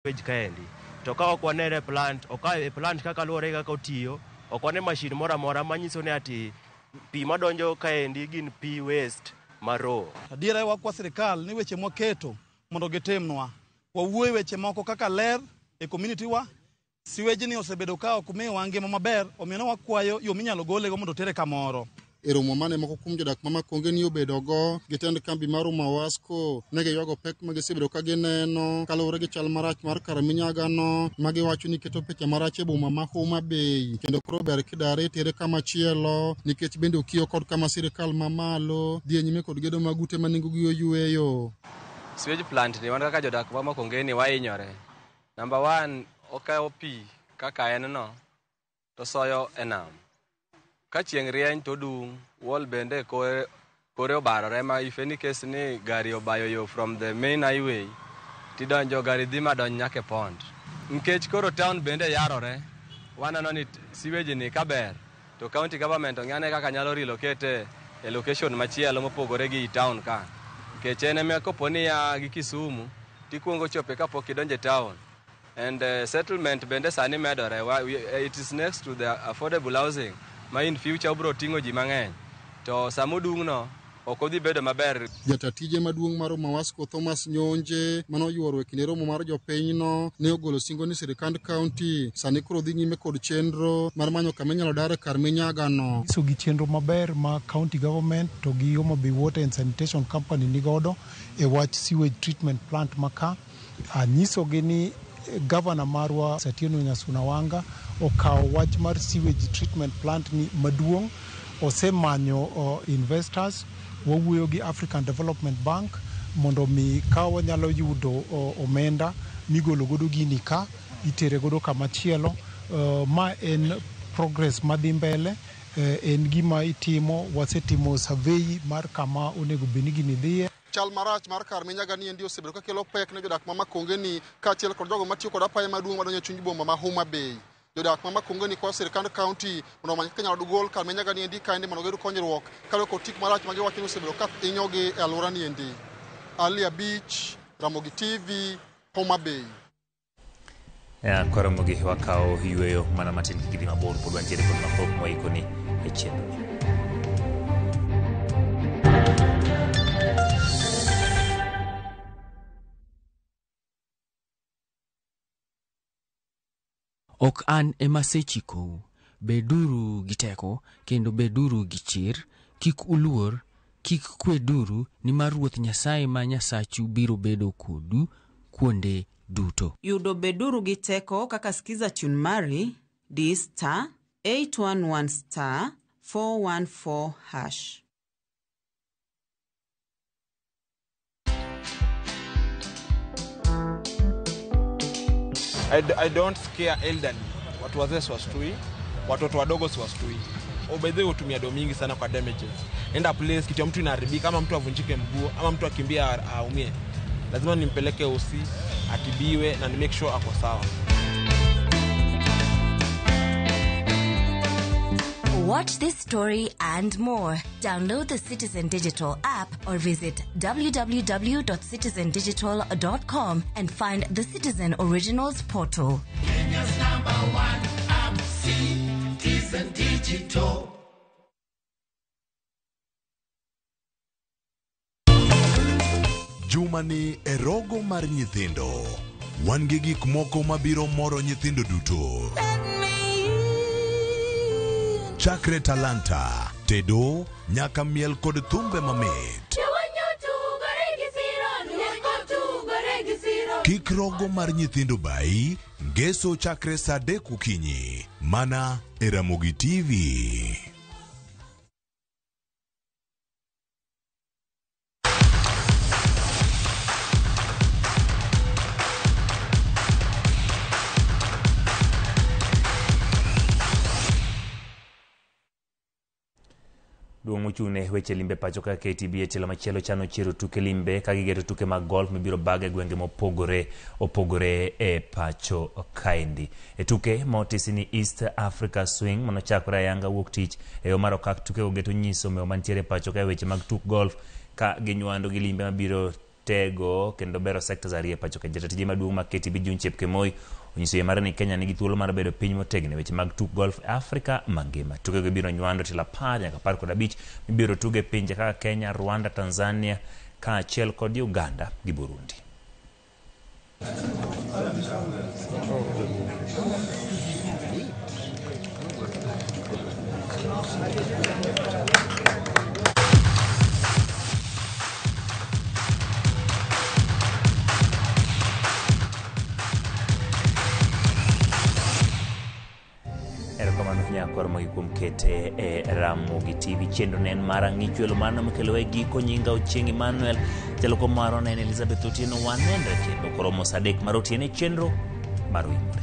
sewage kaendi to ka ok wanere plant okae plant kaka luore kaka otiyo ok wane machine moro amora manyiso ni ati pi madonjo kaendi gin pi waste maro. Adiera wakwa sirikal ni weche mwaketo mondo gitimnwa. Wawuoyo weche moko kaka ler e community wa. Siweji ni osebedo ka ok miwa ngima maber, omiyo wakwayo yo minyalo golego mondo tere kamoro. Eromo mane moko kuom jodak ma Makongeni obedo go gitend kambi mar Mawasco nege ywago pek magisebedo ka gineno kaluwore gi chal marach mar Karaminyagano magiwacho ni keto peche marach e boma ma Homa Bay kendo koro ber kidare tere kama chielo nikech bende okiyo kod kama sirikal mamalo dhi nyime kod gedo mag ute ma nengogi oyueyo. Sewage plant ni wan kaka jodak ma Makongeni wainyore. Number 1 okayo pi kaka en no to soyo enam. Ka chieng' rieny to dung, wall bende kore obarore ma if any case ni gari obayo yo from the main highway, tidonjo gari dhi madonj nyake pond. Nkech koro town bende yarore, wanano ni sewage ni kaber, to county government ong'ane kaka nyalo relocate e location machielo mopogore gi town ka. Nkech ene me koponi ya gi Kisumu, tikuongo chope kapok idonje town. And settlement bende sani medore, it is next to the affordable housing. Ma in future bro tingo ji mang'eny to samodung no ok odhi bedo maber. Jatatije maduong' mar Mawasco Thomas Nyonje manoyuoro e kinde romo mar jopinyno ne ogolo singo ni sirikand kaunti sani koro dhi nyime kod chenro mar manyo kama inyalo dare Karaminyagano. So gi chenro maber ma county government to gi Homa Bay Water and Sanitation Company nigodo e wach sewage treatment plant maka nyiso gi ni Governor marwa Satieno Nyasuna Wanga okawo wach mar sewage treatment plant ni maduong' osemanyo investors wawuoyo gi African Development Bank mondo mi ka wanyalo yudo omenda migolo godo gini ka itere godo kama chielo. Ma en progress madhi mbele, en gima itimo, wasetimo survey mar kama onego beni gini dhiye. Chal marach mar Karaminyagani endi osebedo ka kelo pek ne jodak ma Makongeni kaachiel kod jogo matiyo kod apaya maduong' madonjo chuny boma ma Homa Bay. Jodak ma Makongeni kwa sirikand kaunti mondo omany kaka nyalo gol Karaminyagani endi kaendi mondo giyud konyruok kaluwore kod tik marach ma giwacho ni osebedo ka hinyogi e alworani endi. Ali Abich, Ramogi TV, Homa Bay. Koromogi wakao yueyo mana matin kikidhi mabor pod wantiere kod mapok mwaikoni e chenro. Ok an ema sechikou, beduru gi teko kendo beduru gi chir, kik uluor, kik kweduru, nimar Ruoth Nyasaye ma Nyasachu biro bedo kodu kuonde duto. Yudo beduru gi teko kaka skiza tune mari di *811*414#. I don't scare elderly. Watu wazee siwashtui, watoto wadogo siwashtui. Obedhe utumia do mingi sana kwa damages. Enda place kitu ya mtu inaharibika, ama mtu avunjike mguu, ama mtu akimbia aumie. Lazima nimpeleke OC, atibiwe na ni make sure ako sawa. Watch this story and more. Download the Citizen Digital app or visit www.citizendigital.com and find the Citizen Originals portal. Kenya's #1 app, Citizen Digital. Jumani erogo mar nyithindo. Wan gi gik moko mabiro moro nyithindo duto. Chakre talanta, tedo, nyaka miel kod thumbe mamit. Kik rogo mar nyithindo bai, ngeso chakre saa 3 okinyi, mana e Ramogi TV. Duong' mochune weche limbe pacho ka KTB e telo machielo chano chiro tuke limbe ka gigeto tuke mag golf mibiro bage gwenge opogore e pacho kaendi. E tuke motisi ni East Africa Swing manochakore Yanga wuok tich e omaro kak tuke ogeto nyiso meo mantiere pacho ka weche mag tuk golf ka ginywando gi limbe mabiro tego kendo bero sekta za rie pacho ka jatije maduong' ma KTB June Chepkemoi onyiso yie mare ni Kenya nigi thuolo mar bedo piny motegno weche mag tuk golf Afrika mangima. Tukego biro nywando til 10 nyaka 15 mibiro tuge pinje kaka Kenya, Rwanda, Tanzania kaachiel kod Uganda gi Burundi. Nyakor magi kuom kete Ramogi TV chenro nen mara ng'ichwelo mano mekelo e giko nyinga Ochieng Emmanuel jalo ko maro nen Elizabeth Otieno wanendre kendo koro mosadek mar otiene chenro mar wimore.